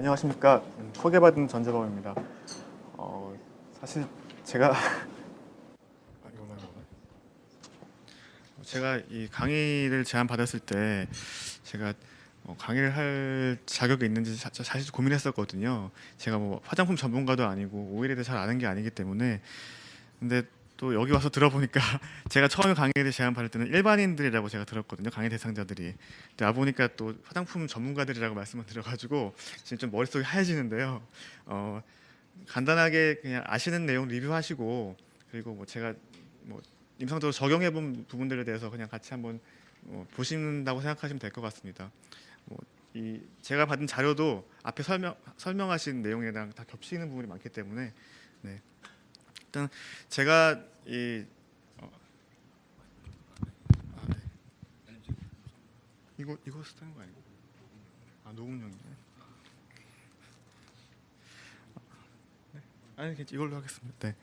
안녕하십니까. 소개받은 전재범입니다. 사실 제가 이거만 제가 이 강의를 제안받았을 때 제가 강의를 할 자격이 있는지 사실 고민했었거든요. 제가 뭐 화장품 전문가도 아니고 오일에 대해 잘 아는 게 아니기 때문에. 근데 또 여기 와서 들어보니까 제가 처음에 강의를 제안받을 때는 일반인들이라고 제가 들었거든요. 강의 대상자들이. 근데 와보니까 또 화장품 전문가들이라고 말씀을 드려가지고 지금 좀 머릿속이 하얘지는데요. 간단하게 그냥 아시는 내용 리뷰하시고, 그리고 뭐 제가 뭐 임상적으로 적용해 본 부분들에 대해서 그냥 같이 한번 보신다고 생각하시면 될 것 같습니다. 이 제가 받은 자료도 앞에 설명하신 내용이랑 다 겹치는 부분이 많기 때문에, 네. 일단 제가 이거 쓰는 거 아니고 녹음용이네. 아니 이걸로 하겠습니다. 네.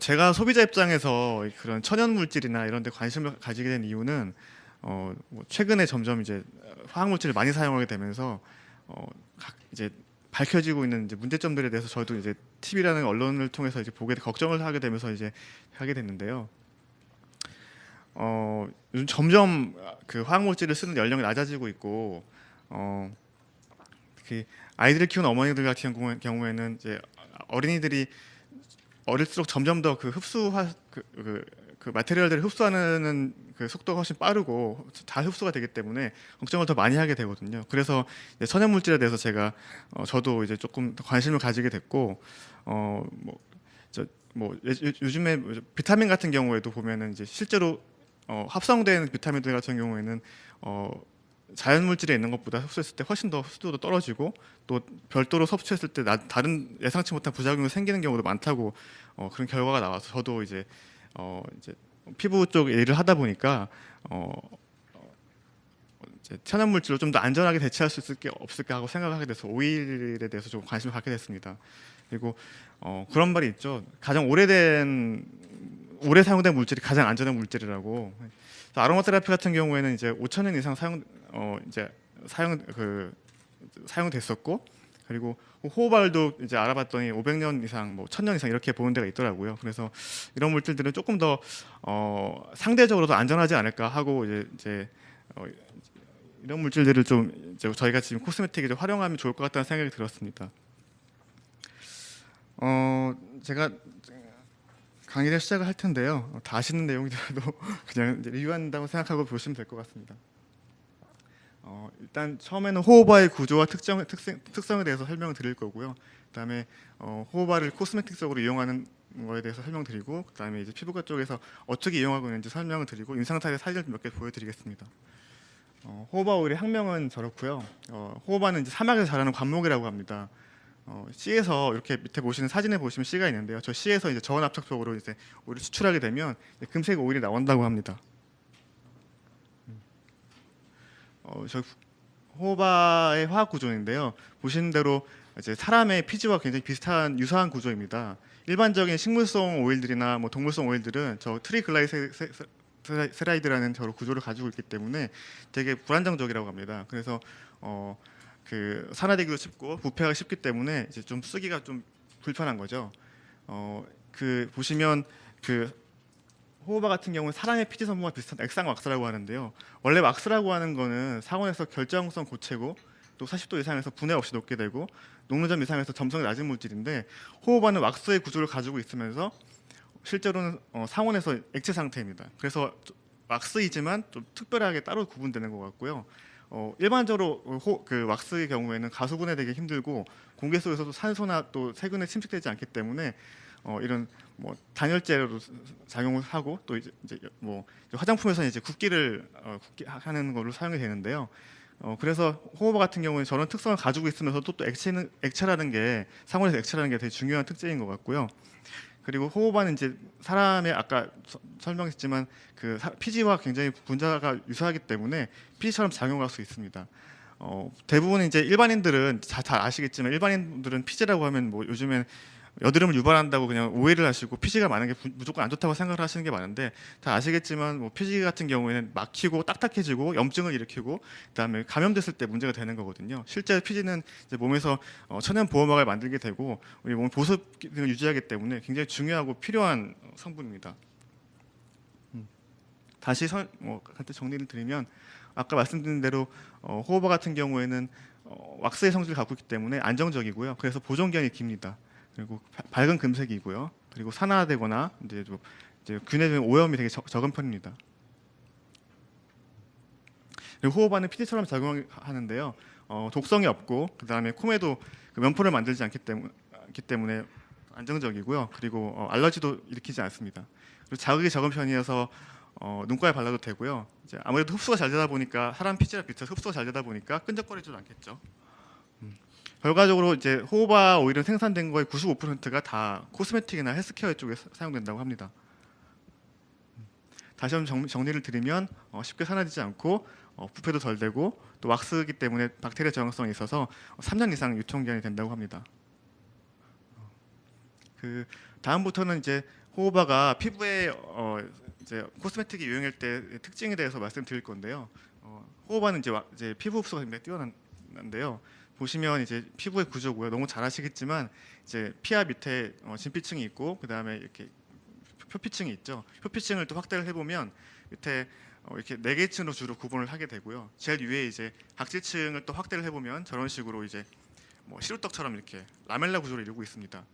제가 소비자 입장에서 그런 천연 물질이나 이런 데 관심을 가지게 된 이유는 뭐 최근에 점점 이제 화학 물질을 많이 사용하게 되면서 이제 밝혀지고 있는 이제 문제점들에 대해서 저도 이제 TV라는 언론을 통해서 이제 걱정을 하게 되면서 이제 하게 됐는데요. 요즘 점점 그 화학 물질을 쓰는 연령이 낮아지고 있고, 특히 아이들을 키우는 어머니들 같은 경우에는 이제 어린이들이 어릴수록 점점 더 그 그 마테리얼들을 흡수하는 그 속도가 훨씬 빠르고 잘 흡수가 되기 때문에 걱정을 더 많이 하게 되거든요. 그래서 천연 물질에 대해서 제가 저도 이제 조금 더 관심을 가지게 됐고, 요즘에 비타민 같은 경우에도 보면은 이제 실제로 합성된 비타민들 같은 경우에는 자연 물질에 있는 것보다 흡수했을 때 훨씬 더 흡수도도 떨어지고, 또 별도로 섭취했을 때 다른 예상치 못한 부작용이 생기는 경우도 많다고 그런 결과가 나와서 저도 이제 피부 쪽 일을 하다 보니까 이제 천연 물질로 좀 더 안전하게 대체할 수 있을 게 없을까 하고 생각하게 돼서 오일에 대해서 좀 관심을 갖게 됐습니다. 그리고 그런 말이 있죠. 가장 오래 사용된 물질이 가장 안전한 물질이라고. 아로마 테라피 같은 경우에는 이제 5,000년 이상 사용됐었고, 그리고 호흡알도 이제 알아봤더니 500년 이상, 뭐 1,000년 이상 이렇게 보는 데가 있더라고요. 그래서 이런 물질들은 조금 더 상대적으로 더 안전하지 않을까 하고 이제 이런 물질들을 좀 이제 저희가 지금 코스메틱에 좀 활용하면 좋을 것 같다는 생각이 들었습니다. 제가 강의를 시작을 할 텐데요. 다 아시는 내용이라도 그냥 리뷰한다고 생각하고 보시면 될 것 같습니다. 일단 처음에는 호호바의 구조와 특성에 대해서 설명을 드릴 거고요. 그다음에 호호바를 코스메틱적으로 이용하는 거에 대해서 설명드리고, 그다음에 이제 피부과 쪽에서 어떻게 이용하고 있는지 설명을 드리고, 인상탈의 사진을 몇 개 보여드리겠습니다. 호호바 오일의 학명은 저렇고요. 호호바는 이제 사막에서 자라는 관목이라고 합니다. C에서 이렇게 밑에 보시는 사진에 보시면 C가 있는데요. 저 C에서 이제 저온 압착적으로 이제 오일을 추출하게 되면 금색 오일이 나온다고 합니다. 저 호호바의 화학 구조인데요. 보시는 대로 이제 사람의 피지와 굉장히 유사한 구조입니다. 일반적인 식물성 오일들이나 뭐 동물성 오일들은 저 트리글라이세라이드라는 저런 구조를 가지고 있기 때문에 되게 불안정적이라고 합니다. 그래서 그 산화되기도 쉽고 부패가 쉽기 때문에 이제 좀 쓰기가 좀 불편한 거죠. 그 보시면 그 호호바 같은 경우는 사람의 피지 성분과 비슷한 액상 왁스라고 하는데요. 원래 왁스라고 하는 거는 상온에서 결정성 고체고, 또 40도 이상에서 분해 없이 녹게 되고, 녹는 점 이상에서 점성이 낮은 물질인데, 호호바는 왁스의 구조를 가지고 있으면서 실제로는 상온에서 액체 상태입니다. 그래서 왁스이지만 좀 특별하게 따로 구분되는 것 같고요. 일반적으로 그 왁스의 경우에는 가수 분해되기 힘들고, 공기 속에서도 산소나 또 세균에 침식되지 않기 때문에 이런 뭐 단열재로 작용을 하고, 또 이제 뭐 화장품에서는 이제 굽기를 하는 걸로 사용이 되는데요. 그래서 호호바 같은 경우는 저런 특성을 가지고 있으면서도 또 액체라는 게, 상온에서 액체라는 게 되게 중요한 특징인 것 같고요. 그리고 호호바는 이제 사람의 아까 설명했지만 그 피지와 굉장히 분자가 유사하기 때문에 피지처럼 작용할 수 있습니다. 대부분 이제 일반인들은 잘 아시겠지만, 일반인들은 피지라고 하면 뭐 요즘엔 여드름을 유발한다고 그냥 오해를 하시고 피지가 많은 게 무조건 안 좋다고 생각을 하시는 게 많은데, 다 아시겠지만 뭐 피지 같은 경우에는 막히고 딱딱해지고 염증을 일으키고 그다음에 감염됐을 때 문제가 되는 거거든요. 실제 피지는 이제 몸에서 천연 보호막을 만들게 되고 우리 몸 보습 기능을 유지하기 때문에 굉장히 중요하고 필요한 성분입니다. 다시 간단히 정리를 드리면, 아까 말씀드린 대로 호호바 같은 경우에는 왁스의 성질을 갖고 있기 때문에 안정적이고요. 그래서 보존 기간이 깁니다. 그리고 밝은 금색이고요. 그리고 산화되거나 이제 균에 대한 오염이 되게 적은 편입니다. 그리고 호호바는 피지처럼 작용하는데요. 독성이 없고 그다음에 콤에도 그 면포를 만들지 않기 때문에 안정적이고요. 그리고 알러지도 일으키지 않습니다. 그리고 자극이 적은 편이어서 눈가에 발라도 되고요. 이제 아무래도 흡수가 잘 되다 보니까, 사람 피지랑 비슷해서 흡수가 잘 되다 보니까 끈적거리지도 않겠죠. 결과적으로 이제 호호바 오일은 생산된 거의 95%가 다 코스메틱이나 헬스케어 쪽에 사용된다고 합니다. 다시 한번 정리를 드리면 쉽게 산화되지 않고 부패도 덜 되고 또 왁스이기 때문에 박테리아 저항성이 있어서 3년 이상 유통기한이 된다고 합니다. 그 다음부터는 이제 호호바가 피부에 이제 코스메틱이 유행할 때 특징에 대해서 말씀드릴 건데요. 호호바는 이제 피부 흡수가 굉장히 뛰어난데요. 보시면 이제 피부의 구조고요. 너무 잘 아시겠지만 이제 피하 밑에 진피층이 있고 그다음에 이렇게 표피층이 있죠. 표피층을 또 확대를 해보면 밑에 이렇게 4개 층으로 주로 구분을 하게 되고요. 제일 위에 이제 각질층을 또 확대를 해보면 저런 식으로 이제 뭐 시루떡처럼 이렇게 라멜라 구조를 이루고 있습니다.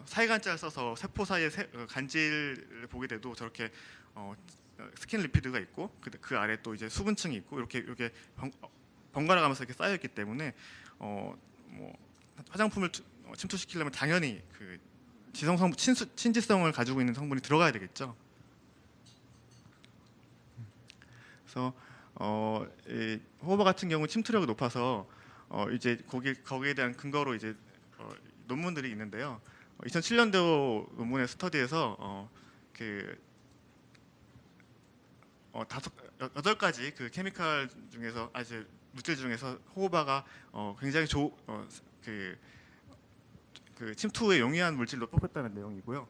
사이간자를 써서 세포 사이의 간질을 보게 돼도 저렇게 스킨 리피드가 있고 그 아래 또 이제 수분층이 있고 이렇게 번갈아 가면서 이렇게 쌓여 있기 때문에 뭐 화장품을 침투시키려면 당연히 그 친지성을 가지고 있는 성분이 들어가야 되겠죠. 그래서 이 호호바 같은 경우 침투력이 높아서 이제 거기에 대한 근거로 이제 논문들이 있는데요. 2007년도 논문의 스터디에서 그 8가지 그 케미칼 중에서 이제 물질 중에서 호호바가 굉장히 그 침투에 용이한 물질로 뽑혔다는 내용이고요.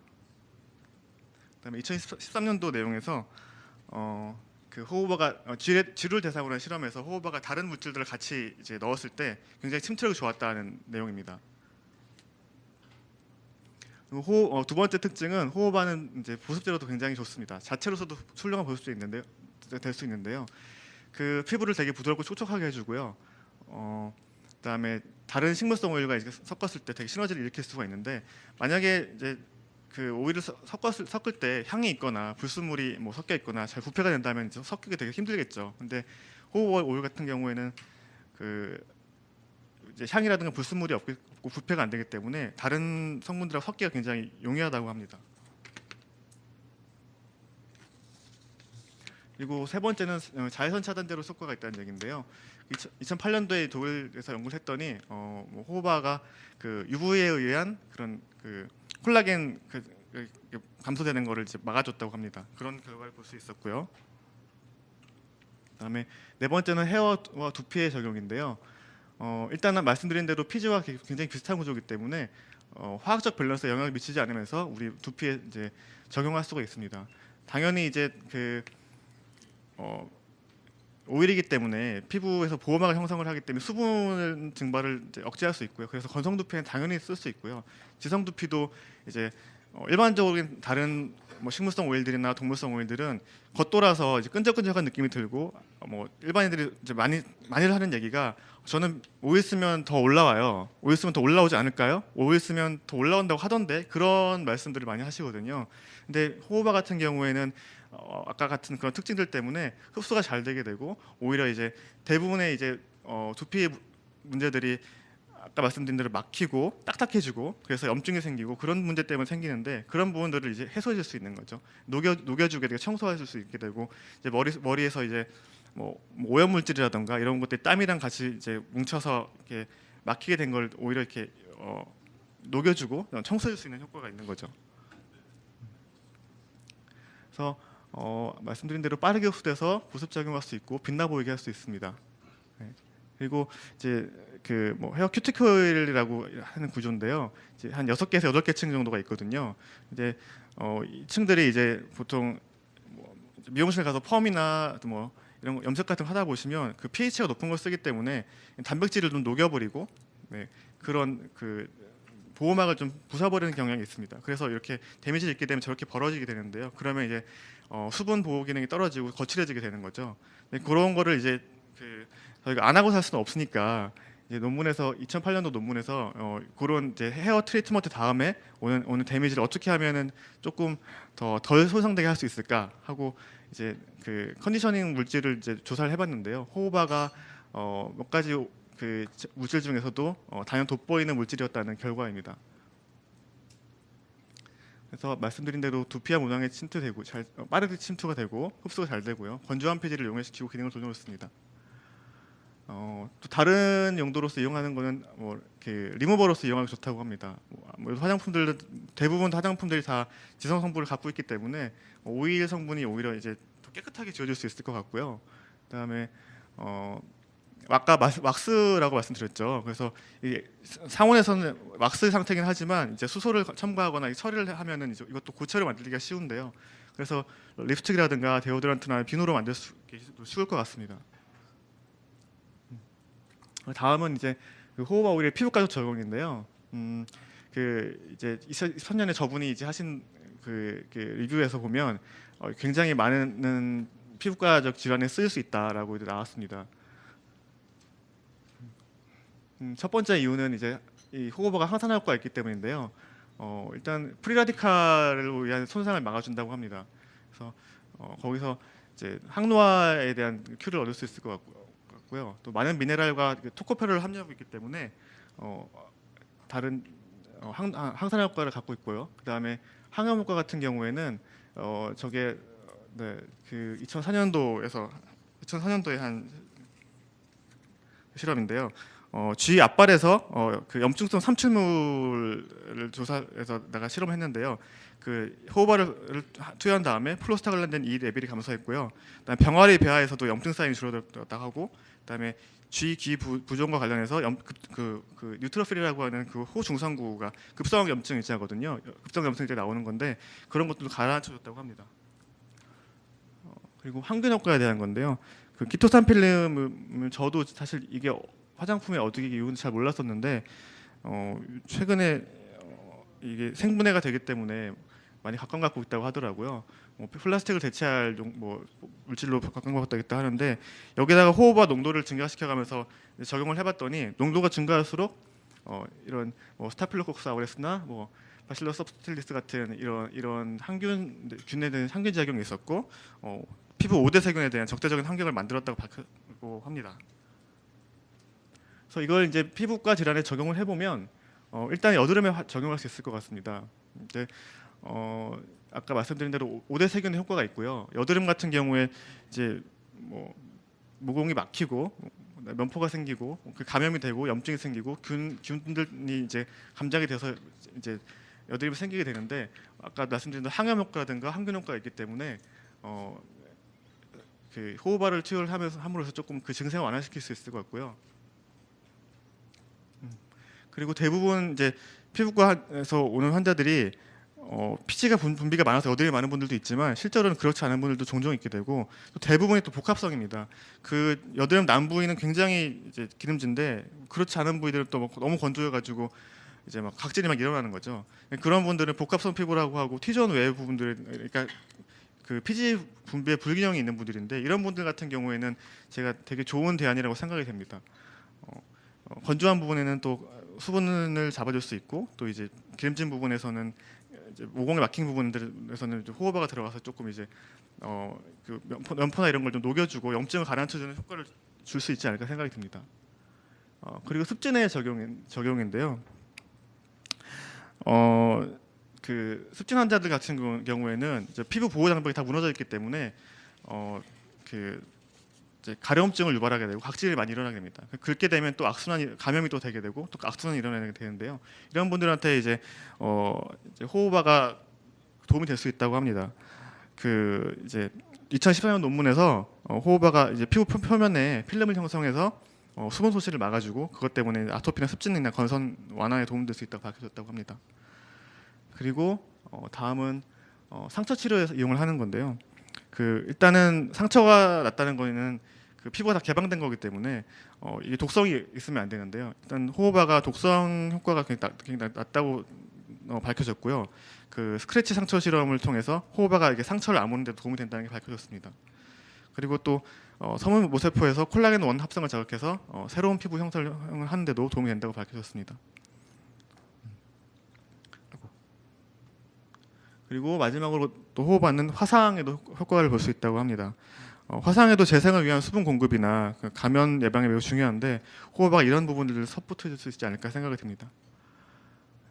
그다음에 2013년도 내용에서 그 호호바가 쥐를 대상으로 한 실험에서 호호바가 다른 물질들을 같이 이제 넣었을 때 굉장히 침투력이 좋았다는 내용입니다. 그리고 두 번째 특징은 호호바는 이제 보습제로도 굉장히 좋습니다. 자체로서도 훌륭한 보습제 될 수 있는데요. 그 피부를 되게 부드럽고 촉촉하게 해주고요. 그다음에 다른 식물성 오일과 이제 섞었을 때 되게 시너지를 일으킬 수가 있는데, 만약에 이제 그 오일을 섞을 때 향이 있거나 불순물이 뭐 섞여 있거나 잘 부패가 된다면 이제 섞이기 되게 힘들겠죠. 근데 호호바 오일 같은 경우에는 그 이제 향이라든가 불순물이 없고 부패가 안 되기 때문에 다른 성분들하고 섞기가 굉장히 용이하다고 합니다. 그리고 세 번째는 자외선 차단제로 효과가 있다는 얘기인데요. 2008년도에 독일에서 연구를 했더니 뭐 호호바가 그 UV에 의한 그런 그 콜라겐 감소되는 거를 이제 막아줬다고 합니다. 그런 결과를 볼 수 있었고요. 그다음에 네 번째는 헤어와 두피의 적용인데요. 일단은 말씀드린 대로 피지와 굉장히 비슷한 구조이기 때문에 화학적 밸런스에 영향을 미치지 않으면서 우리 두피에 이제 적용할 수가 있습니다. 당연히 이제 그 오일이기 때문에 피부에서 보호막을 형성을 하기 때문에 수분 증발을 이제 억제할 수 있고요. 그래서 건성 두피는 당연히 쓸 수 있고요. 지성 두피도 이제 일반적인 다른 뭐 식물성 오일들이나 동물성 오일들은 겉돌아서 이제 끈적끈적한 느낌이 들고 뭐 일반인들이 이제 많이들 하는 얘기가, 저는 오일 쓰면 더 올라와요. 오일 쓰면 더 올라오지 않을까요? 오일 쓰면 더 올라온다고 하던데, 그런 말씀들을 많이 하시거든요. 근데 호호바 같은 경우에는 아까 같은 그런 특징들 때문에 흡수가 잘 되게 되고, 오히려 이제 대부분의 이제 두피 문제들이 아까 말씀드린 대로 막히고 딱딱해지고 그래서 염증이 생기고 그런 문제 때문에 생기는데, 그런 부분들을 이제 해소해 줄 수 있는 거죠. 녹여주게 되고 청소해 줄 수 있게 되고, 이제 머리에서 이제 뭐 오염 물질이라든가 이런 것들이 땀이랑 같이 이제 뭉쳐서 이렇게 막히게 된 걸 오히려 이렇게 녹여주고 청소해 줄 수 있는 효과가 있는 거죠. 그래서 말씀드린 대로 빠르게 흡수돼서 보습 작용할 수 있고 빛나 보이게 할 수 있습니다. 네. 그리고 이제 그 뭐 헤어 큐티클이라고 하는 구조인데요. 이제 한 6개에서 8개 층 정도가 있거든요. 이제 이 층들이 이제 보통 뭐 미용실 가서 펌이나 또 뭐 이런 거 염색 같은 거 하다 보시면 그 pH가 높은 걸 쓰기 때문에 단백질을 좀 녹여버리고, 네, 그런 그 보호막을 좀 부숴버리는 경향이 있습니다. 그래서 이렇게 데미지를 입게 되면 저렇게 벌어지게 되는데요. 그러면 이제 수분 보호 기능이 떨어지고 거칠어지게 되는 거죠. 네, 그런 거를 이제 그 저희가 안 하고 살 수는 없으니까 이제 논문에서 2008년도 논문에서 그런 이제 헤어 트리트먼트 다음에 오는 데미지를 어떻게 하면은 조금 더 덜 손상되게 할 수 있을까 하고 이제 그 컨디셔닝 물질을 이제 조사를 해봤는데요. 호호바가 몇 가지 그 물질 중에서도 단연 돋보이는 물질이었다는 결과입니다. 그래서 말씀드린 대로 두피와 모낭에 침투되고 빠르게 침투가 되고 흡수가 잘 되고요. 건조한 피지를 용해시키고 기능을 돌려놓습니다. 또 다른 용도로서 이용하는 거는 뭐 이렇게 리무버로서 이용하기 좋다고 합니다. 화장품들 대부분 화장품들이 다 지성 성분을 갖고 있기 때문에 오일 성분이 오히려 이제 더 깨끗하게 지워질 수 있을 것 같고요. 그다음에 아까 왁스라고 말씀드렸죠. 그래서 이 상온에서는 왁스 상태긴 하지만 이제 수소를 첨가하거나 처리를 하면은 이제 이것도 고체로 만들기가 쉬운데요. 그래서 립스틱이라든가 데오드란트나 비누로 만들 수 쉬울 것 같습니다. 다음은 이제 그 호호바 오일의 피부과적 적용인데요. 그 이제 2023년에 저분이 이제 하신 그 리뷰에서 보면 굉장히 많은 피부과적 질환에 쓰일 수 있다라고 이제 나왔습니다. 첫 번째 이유는 이제 이 호호바가 항산화 효과가 있기 때문인데요. 일단 프리라디칼을 위한 손상을 막아준다고 합니다. 그래서 거기서 이제 항노화에 대한 큐를 얻을 수 있을 것 같고요. 또 많은 미네랄과 토코페롤을 함유하고 있기 때문에 다른 항산화 효과를 갖고 있고요. 그 다음에 항염 효과 같은 경우에는 저게 네, 그 2004년도에 한 실험인데요. 쥐 앞발에서 그 염증성 삼출물을 조사해서 내가 실험했는데요. 그 호호바를 투여한 다음에 플로스타글란딘 E 레벨이 감소했고요. 그다음 병아리 배아에서도 염증 사인이 줄어들었다고 하고, 그다음에 쥐 귀 부종과 관련해서 그 뉴트로필이라고 하는 그 호중성구가 급성 염증 일자거든요. 급성 염증 때 나오는 건데 그런 것들도 가라앉혀줬다고 합니다. 그리고 항균 효과에 대한 건데요. 그 키토산 필름을 저도 사실 이게 화장품에 어떻게 이유는지 잘 몰랐었는데 최근에 이게 생분해가 되기 때문에 많이 각광받고 있다고 하더라고요. 플라스틱을 대체할 물질로 각광받고 있다 하는데 여기다가 호호바 농도를 증가시켜가면서 적용을 해봤더니 농도가 증가할수록 이런 스타필로코커스 아우레스나 바실러스 서브틸리스 같은 이런 균에 대한 항균 작용이 있었고 피부 오대 세균에 대한 적대적인 환경을 만들었다고 밝혔고 합니다. 그래서 이걸 이제 피부과 질환에 적용을 해보면 일단 여드름에 적용할 수 있을 것 같습니다. 근데 아까 말씀드린 대로 오대 세균의 효과가 있고요. 여드름 같은 경우에 이제 모공이 막히고 면포가 생기고 그 감염이 되고 염증이 생기고 균들이 이제 감작이 돼서 이제 여드름이 생기게 되는데 아까 말씀드린 대로 항염 효과라든가 항균 효과가 있기 때문에 그 호호바를 투여를 함으로써 조금 그 증상을 완화시킬 수 있을 것 같고요. 그리고 대부분 이제 피부과에서 오는 환자들이 피지가 분비가 많아서 여드름이 많은 분들도 있지만 실제로는 그렇지 않은 분들도 종종 있게 되고 또 대부분이 또 복합성입니다. 그 여드름 남 부위는 굉장히 이제 기름진데 그렇지 않은 부위들은 또 너무 건조해가지고 이제 막 각질이 막 일어나는 거죠. 그런 분들은 복합성 피부라고 하고 T존 외 부분들, 그러니까 그 피지 분비에 불균형이 있는 분들인데 이런 분들 같은 경우에는 제가 되게 좋은 대안이라고 생각이 됩니다. 건조한 부분에는 또 수분을 잡아줄 수 있고 또 이제 기름진 부분에서는 이제 모공에 막힌 부분들에서는 호호바가 들어가서 조금 이제 그 면포나 이런 걸 좀 녹여주고 염증을 가라앉혀주는 효과를 줄 수 있지 않을까 생각이 듭니다. 그리고 습진의 적용인데요. 그 습진 환자들 같은 경우에는 이제 피부 보호 장벽이 다 무너져 있기 때문에 그 이제 가려움증을 유발하게 되고 각질이 많이 일어나게 됩니다. 긁게 되면 또 악순환이 감염이 또 되게 되고 또 악순환이 일어나게 되는데요. 이런 분들한테 이제 호호바가 도움이 될 수 있다고 합니다. 그 이제 2014년 논문에서 호호바가 이제 피부 표면에 필름을 형성해서 수분 소실을 막아주고 그것 때문에 아토피나 습진이나 건선 완화에 도움될 수 있다고 밝혀졌다고 합니다. 그리고 다음은 상처 치료에서 이용을 하는 건데요. 그 일단은 상처가 났다는 거는 그 피부가 다 개방된 거기 때문에 이게 독성이 있으면 안 되는데요. 일단 호호바가 독성 효과가 굉장히 낮다고 밝혀졌고요. 그 스크래치 상처 실험을 통해서 호호바가 이게 상처를 아무는 데 도움이 된다는 게 밝혀졌습니다. 그리고 또 서문 모세포에서 콜라겐 원 합성을 자극해서 새로운 피부 형성을 하는 데도 도움이 된다고 밝혀졌습니다. 그리고 마지막으로 또 호호바는 화상에도 효과를 볼 수 있다고 합니다. 화상에도 재생을 위한 수분 공급이나 그 감염 예방에 매우 중요한데 호호바가 이런 부분들을 섭붙해 줄 수 있지 않을까 생각이 듭니다.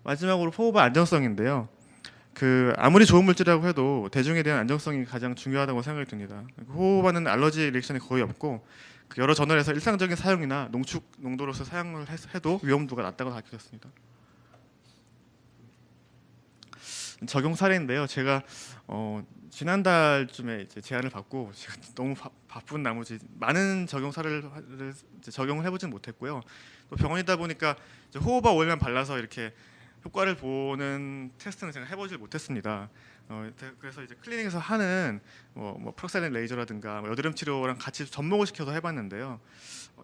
마지막으로 호호바 안정성인데요. 그 아무리 좋은 물질이라고 해도 대중에 대한 안정성이 가장 중요하다고 생각이 듭니다. 호호바는 알러지 리액션이 거의 없고 그 여러 저널에서 일상적인 사용이나 농축 농도로서 사용을 해도 위험도가 낮다고 밝혀졌습니다. 적용 사례인데요. 제가 지난달쯤에 이제 제안을 받고 제가 너무 바쁜 나머지 많은 적용 사례를 적용을 해보진 못했고요. 또 병원이다 보니까 이제 호호바 오일만 발라서 이렇게 효과를 보는 테스트는 제가 해보질 못했습니다. 그래서 이제 클리닉에서 하는 뭐 프록사린 레이저라든가 뭐 여드름 치료랑 같이 접목을 시켜서 해봤는데요.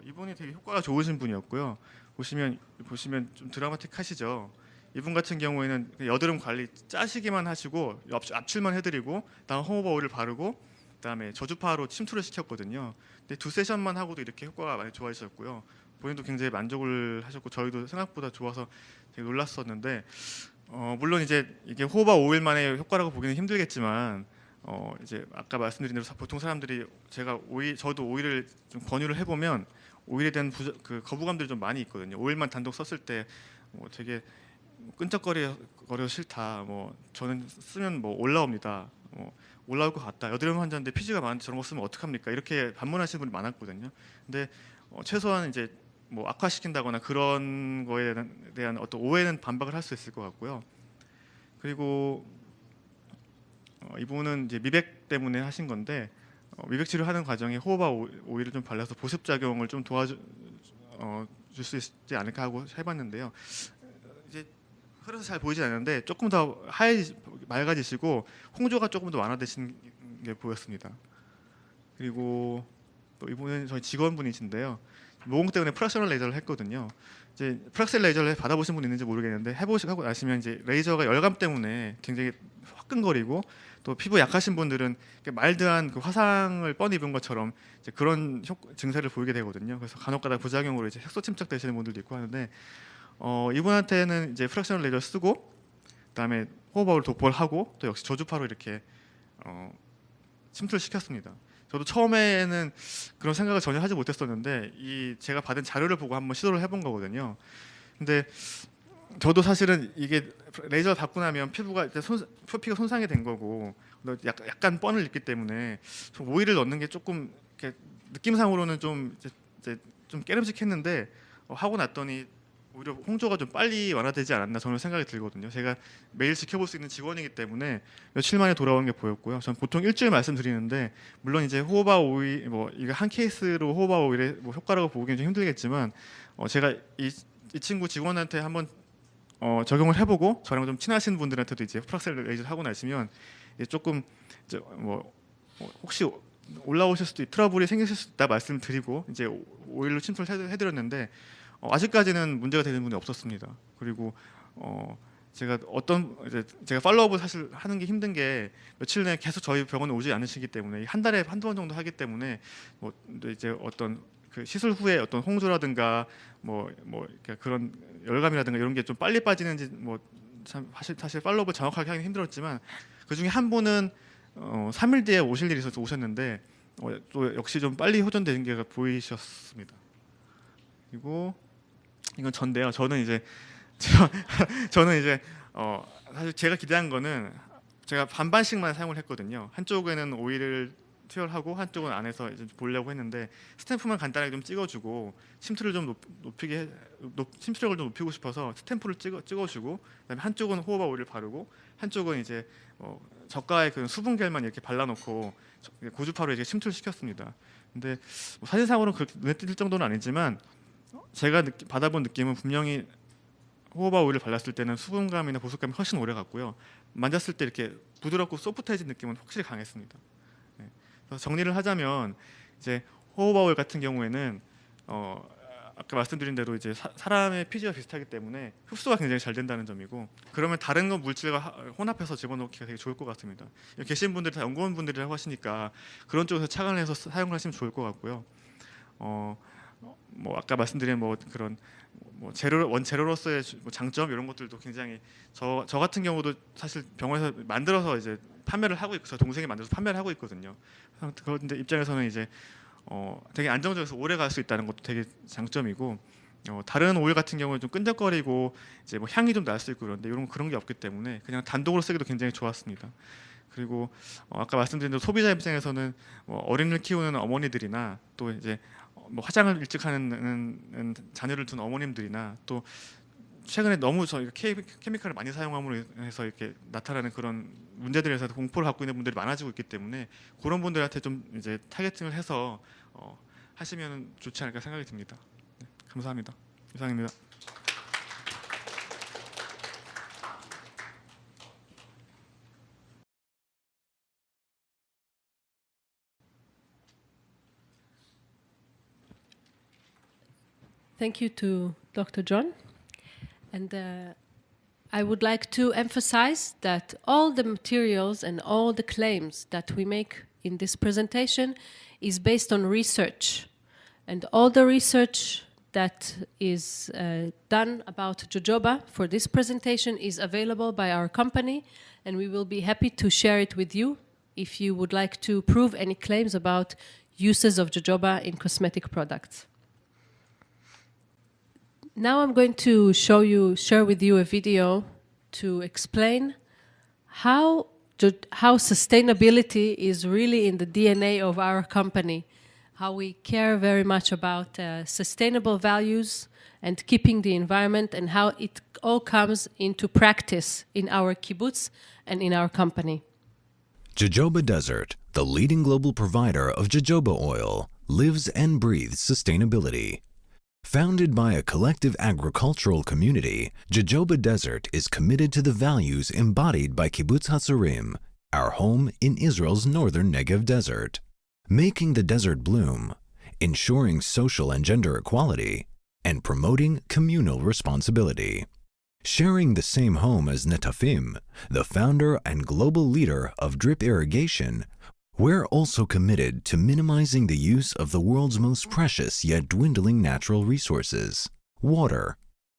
이분이 되게 효과가 좋으신 분이었고요. 보시면 좀 드라마틱하시죠. 이분 같은 경우에는 여드름 관리 짜시기만 하시고 압출만 해드리고 다음 호호바 오일을 바르고 그다음에 저주파로 침투를 시켰거든요. 근데 2세션만 하고도 이렇게 효과가 많이 좋아지셨고요. 본인도 굉장히 만족을 하셨고 저희도 생각보다 좋아서 되게 놀랐었는데 물론 이제 이게 호호바 오일만의 효과라고 보기는 힘들겠지만 이제 아까 말씀드린 대로 보통 사람들이 저도 오일을 좀 권유를 해보면 오일에 대한 그 거부감들이 좀 많이 있거든요. 오일만 단독 썼을 때 되게 끈적거려 싫다. 저는 쓰면 올라옵니다. 올라올 것 같다. 여드름 환자인데 피지가 많은데 저런 거 쓰면 어떡합니까? 이렇게 반문하시는 분이 많았거든요. 근데 최소한 이제 악화시킨다거나 그런 거에 대한 어떤 오해는 반박을 할 수 있을 것 같고요. 그리고 이분은 이제 미백 때문에 하신 건데 미백 치료하는 과정에 호호바 오일을 좀 발라서 보습 작용을 좀 도와줄 수 있지 않을까 하고 해봤는데요. 이제 흐려서 잘 보이지 않는데 조금 더 맑아지시고 홍조가 조금 더 완화되신 게 보였습니다. 그리고 또 이분은 저희 직원분이신데요. 모공 때문에 프락셔널 레이저를 했거든요. 이제 프락셀 레이저를 받아보신 분 있는지 모르겠는데 해보시고 나시면 이제 레이저가 열감 때문에 굉장히 화끈거리고 또 피부 약하신 분들은 마일드한 그 화상을 뻔히 입은 것처럼 이제 그런 증세를 보이게 되거든요. 그래서 간혹가다 부작용으로 이제 색소 침착되시는 분들도 있고 하는데 이분한테는 이제 프락셔널 레이저 쓰고 그다음에 호호바를 도포를 하고 또 역시 저주파로 이렇게 침투를 시켰습니다. 저도 처음에는 그런 생각을 전혀 하지 못했었는데 제가 받은 자료를 보고 한번 시도를 해본 거거든요. 근데 저도 사실은 이게 레이저 받고 나면 피부가 손상이 된 거고 약간 뻔을 입기 때문에 오일을 넣는 게 조금 이렇게 느낌상으로는 좀 깨름직했는데 하고 났더니 오히려 홍조가 좀 빨리 완화되지 않았나 저는 생각이 들거든요. 제가 매일 지켜볼 수 있는 직원이기 때문에 며칠 만에 돌아오는 게 보였고요. 전 보통 일주일 말씀드리는데 물론 이제 호호바 오일 이거 한 케이스로 호호바 오일의 효과라고 보기는 좀 힘들겠지만 제가 이 친구 직원한테 한번 적용을 해보고 저랑 좀 친하신 분들한테도 이제 프락셀 레이저를 하고 나시면 조금 혹시 올라오실 수도 트러블이 생기실 수 있다 말씀드리고 이제 오일로 침투를 해드렸는데 아직까지는 문제가 되는 분이 없었습니다. 그리고 제가 제가 팔로우업을 사실 하는 게 힘든 게 며칠 내에 계속 저희 병원에 오지 않으시기 때문에 한 달에 한두 번 정도 하기 때문에 이제 어떤 그 시술 후에 어떤 홍조라든가 그런 열감이라든가 이런 게 좀 빨리 빠지는지 참 사실 팔로우업을 정확하게 하기 힘들었지만 그 중에 한 분은 3일 뒤에 오실 일이 있어서 오셨는데 또 역시 좀 빨리 호전되는 게 보이셨습니다. 그리고 이건 전데요. 저는 이제 사실 제가 기대한 거는 제가 반반씩만 사용을 했거든요. 한쪽에는 오일을 투여하고 한쪽은 안에서 이제 보려고 했는데 스탬프만 간단하게 좀 찍어주고 침투를 좀 침투력을 좀 높이고 싶어서 스탬프를 찍어주고 그다음에 한쪽은 호호바 오일을 바르고 한쪽은 이제 저가의 그 수분겔만 이렇게 발라놓고 고주파로 이제 침투를 시켰습니다. 근데 뭐 사진상으로는 그렇게 눈에 띌 정도는 아니지만 제가 받아본 느낌은 분명히 호호바 오일을 발랐을 때는 수분감이나 보습감이 훨씬 오래 갔고요. 만졌을 때 이렇게 부드럽고 소프트해진 느낌은 확실히 강했습니다. 네. 그래서 정리를 하자면 이제 호호바 오일 같은 경우에는 아까 말씀드린 대로 이제 사람의 피지와 비슷하기 때문에 흡수가 굉장히 잘 된다는 점이고, 그러면 다른 거 물질과 혼합해서 집어넣기가 되게 좋을 것 같습니다. 여기 계신 분들 다 연구원분들이라고 하시니까 그런 쪽에서 착안해서 사용하시면 좋을 것 같고요. 뭐 아까 말씀드린 뭐 그런 뭐 원재료로서의 뭐 장점 이런 것들도 굉장히 저 같은 경우도 사실 병원에서 만들어서 이제 판매를 하고 있고, 저 동생이 만들어서 판매를 하고 있거든요. 그런데 입장에서는 이제 되게 안정적에서 오래 갈 수 있다는 것도 되게 장점이고, 다른 오일 같은 경우는 좀 끈적거리고 이제 뭐 향이 좀 날 수 있고 그런데 그런 게 없기 때문에 그냥 단독으로 쓰기도 굉장히 좋았습니다. 그리고 아까 말씀드린 대로 소비자 입장에서는 뭐 어린이를 키우는 어머니들이나 또 이제 뭐 화장을 일찍 하는 자녀를 둔 어머님들이나 또 최근에 너무 저희가 케미칼을 많이 사용함으로 해서 이렇게 나타나는 그런 문제들에 대해서 공포를 갖고 있는 분들이 많아지고 있기 때문에 그런 분들한테 좀 이제 타겟팅을 해서 하시면 좋지 않을까 생각이 듭니다. 네, 감사합니다. 이상입니다. Thank you to Dr. John. And I would like to emphasize that all the materials and all the claims that we make in this presentation is based on research. And all the research that is done about jojoba for this presentation is available by our company, and we will be happy to share it with you if you would like to prove any claims about uses of jojoba in cosmetic products. Now I'm going to share with you a video to explain how sustainability is really in the DNA of our company, how we care very much about sustainable values and keeping the environment, and how it all comes into practice in our kibbutz and in our company. Jojoba Desert, the leading global provider of jojoba oil, lives and breathes sustainability. Founded by a collective agricultural community, Jojoba Desert is committed to the values embodied by Kibbutz Hatzarim, our home in Israel's northern Negev desert. Making the desert bloom, ensuring social and gender equality, and promoting communal responsibility. Sharing the same home as Netafim, the founder and global leader of drip irrigation, we're also committed to minimizing the use of the world's most precious yet dwindling natural resources, water,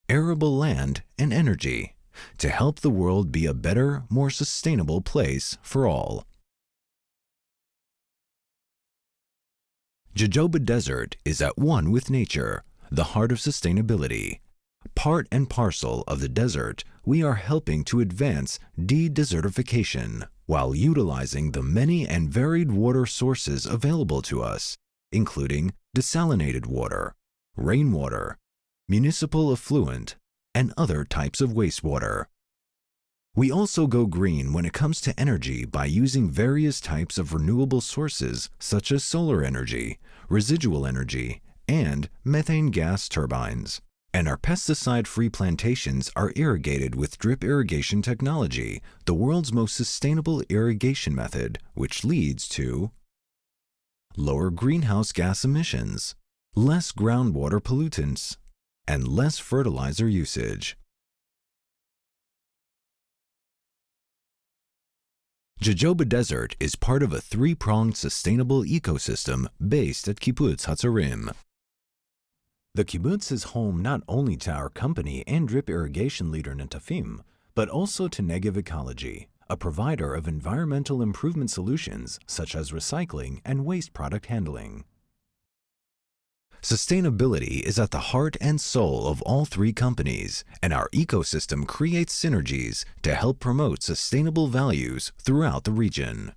arable land, and energy, to help the world be a better, more sustainable place for all. Jojoba Desert is at one with nature, the heart of sustainability. Part and parcel of the desert, we are helping to advance de-desertification while utilizing the many and varied water sources available to us, including desalinated water, rainwater, municipal effluent, and other types of wastewater. We also go green when it comes to energy by using various types of renewable sources such as solar energy, residual energy, and methane gas turbines. And our pesticide-free plantations are irrigated with drip irrigation technology, the world's most sustainable irrigation method, which leads to lower greenhouse gas emissions, less groundwater pollutants, and less fertilizer usage. Jojoba Desert is part of a three-pronged sustainable ecosystem based at Kibbutz Hatzarim. The kibbutz is home not only to our company and drip irrigation leader Netafim, but also to Negev Ecology, a provider of environmental improvement solutions such as recycling and waste product handling. Sustainability is at the heart and soul of all three companies, and our ecosystem creates synergies to help promote sustainable values throughout the region.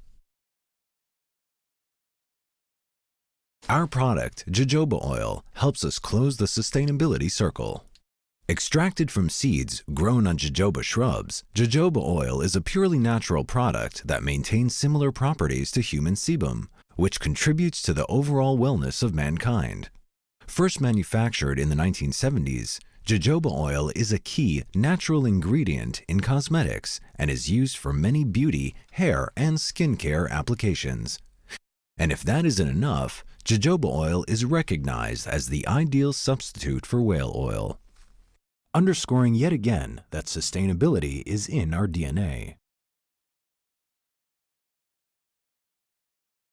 Our product, jojoba oil, helps us close the sustainability circle. Extracted from seeds grown on jojoba shrubs, jojoba oil is a purely natural product that maintains similar properties to human sebum, which contributes to the overall wellness of mankind. First manufactured in the 1970s, jojoba oil is a key natural ingredient in cosmetics and is used for many beauty, hair, and skincare applications. And if that isn't enough, jojoba oil is recognized as the ideal substitute for whale oil, underscoring yet again that sustainability is in our DNA.